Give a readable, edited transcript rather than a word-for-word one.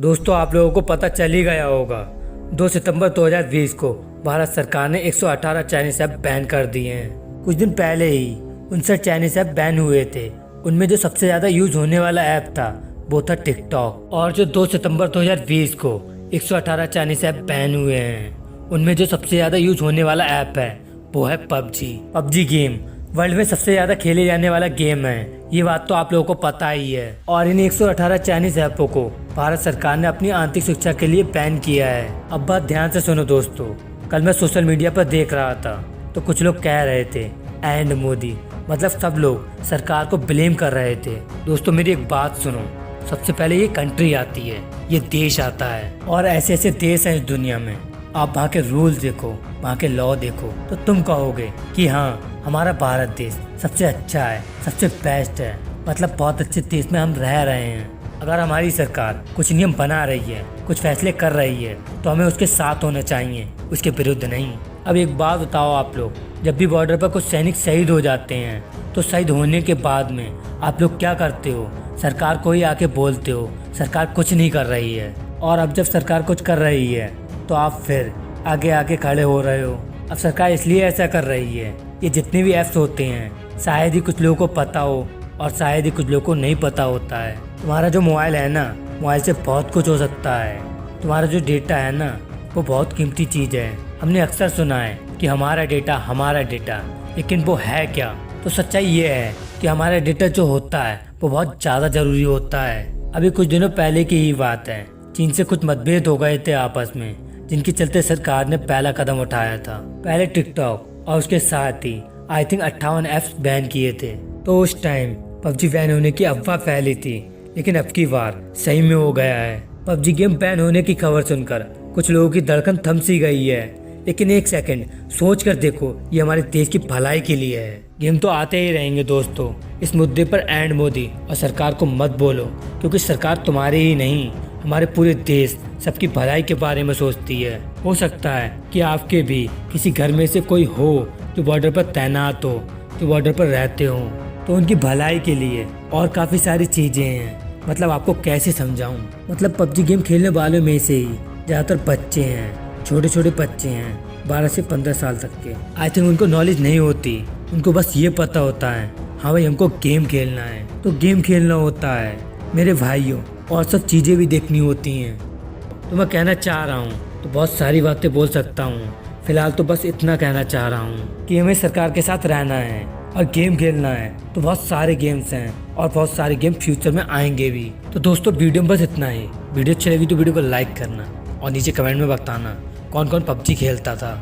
दोस्तों आप लोगों को पता चल ही गया होगा 2 सितंबर 2020 को भारत सरकार ने 118 चाइनीज ऐप बैन कर दिए हैं। कुछ दिन पहले ही 59 चाइनीज ऐप बैन हुए थे। उनमें जो सबसे ज़्यादा यूज होने वाला ऐप था वो था टिकटॉक। और जो 2 सितंबर 2020 को 118 चाइनीज ऐप बैन हुए हैं उनमें जो सबसे ज़्यादा यूज होने वाला ऐप है वो है पबजी गेम वर्ल्ड में सबसे ज़्यादा खेले जाने वाला गेम है। ये बात तो आप लोगों को पता ही है। और इन 118 चाइनीज ऐपों को भारत सरकार ने अपनी आंतरिक शिक्षा के लिए बैन किया है। अब बात ध्यान से सुनो दोस्तों। कल मैं सोशल मीडिया पर देख रहा था तो कुछ लोग कह रहे थे एंड मोदी, मतलब सब लोग सरकार को ब्लेम कर रहे थे। दोस्तों मेरी एक बात सुनो, सबसे पहले ये कंट्री आती है, ये देश आता है और ऐसे ऐसे देश हैं इस दुनिया में। आप वहाँ के रूल्स देखो, वहाँ के लॉ देखो तो तुम कहोगे कि हाँ हमारा भारत देश सबसे अच्छा है, सबसे बेस्ट है, मतलब बहुत अच्छे देश में हम रह रहे हैं। अगर हमारी सरकार कुछ नियम बना रही है, कुछ फैसले कर रही है तो हमें उसके साथ होना चाहिए, उसके विरुद्ध नहीं। अब एक बात बताओ आप लोग, जब भी बॉर्डर पर कुछ सैनिक शहीद हो जाते हैं तो शहीद होने के बाद में आप लोग क्या करते हो? सरकार को ही आके बोलते हो सरकार कुछ नहीं कर रही है। और अब जब सरकार कुछ कर रही है तो आप फिर आगे आके खड़े हो रहे हो। अब सरकार इसलिए ऐसा कर रही है, ये जितने भी ऐप्स होते हैं शायद ही कुछ लोगों को पता हो और शायद ही कुछ लोगों को नहीं पता होता है। तुम्हारा जो मोबाइल है ना, मोबाइल से बहुत कुछ हो सकता है। तुम्हारा जो डेटा है ना वो बहुत कीमती चीज़ है। हमने अक्सर सुना है कि हमारा डेटा, लेकिन वो है क्या? तो सच्चाई ये है कि हमारा डेटा जो होता है वो बहुत ज़्यादा ज़रूरी होता है। अभी कुछ दिनों पहले की ही बात है, चीन से कुछ मतभेद हो गए थे आपस में, जिनके चलते सरकार ने पहला कदम उठाया था। पहले टिकटॉक और उसके साथ ही आई थिंक 58 ऐप्स बैन किए थे। तो उस टाइम पबजी बैन होने की अफवाह फैली थी, लेकिन अब की बार सही में हो गया है। पबजी गेम बैन होने की खबर सुनकर कुछ लोगों की धड़कन थम सी गई है, लेकिन एक सेकंड सोच कर देखो, ये हमारे देश की भलाई के लिए है। गेम तो आते ही रहेंगे दोस्तों। इस मुद्दे पर एंड मोदी और सरकार को मत बोलो, क्योंकि सरकार तुम्हारी ही नहीं हमारे पूरे देश सबकी भलाई के बारे में सोचती है। हो सकता है कि आपके भी किसी घर में से कोई हो जो बॉर्डर पर तैनात हो, जो बॉर्डर पर रहते हो, तो उनकी भलाई के लिए और काफ़ी सारी चीज़ें हैं। मतलब आपको कैसे समझाऊं, मतलब पबजी गेम खेलने वालों में से ही ज़्यादातर बच्चे हैं, छोटे छोटे बच्चे हैं 12 से 15 साल तक के। आई थिंक उनको नॉलेज नहीं होती, उनको बस ये पता होता है हाँ भाई हमको गेम खेलना है तो गेम खेलना होता है मेरे भाइयों, और सब चीज़ें भी देखनी होती हैं। तो मैं कहना चाह रहा हूँ तो बहुत सारी बातें बोल सकता हूँ, फिलहाल तो बस इतना कहना चाह रहा हूँ कि हमें सरकार के साथ रहना है और गेम खेलना है। तो बहुत सारे गेम्स हैं और बहुत सारे गेम फ्यूचर में आएंगे भी। तो दोस्तों वीडियो में बस इतना ही। वीडियो अच्छी लगी तो वीडियो को लाइक करना और नीचे कमेंट में बताना कौन कौन पबजी खेलता था।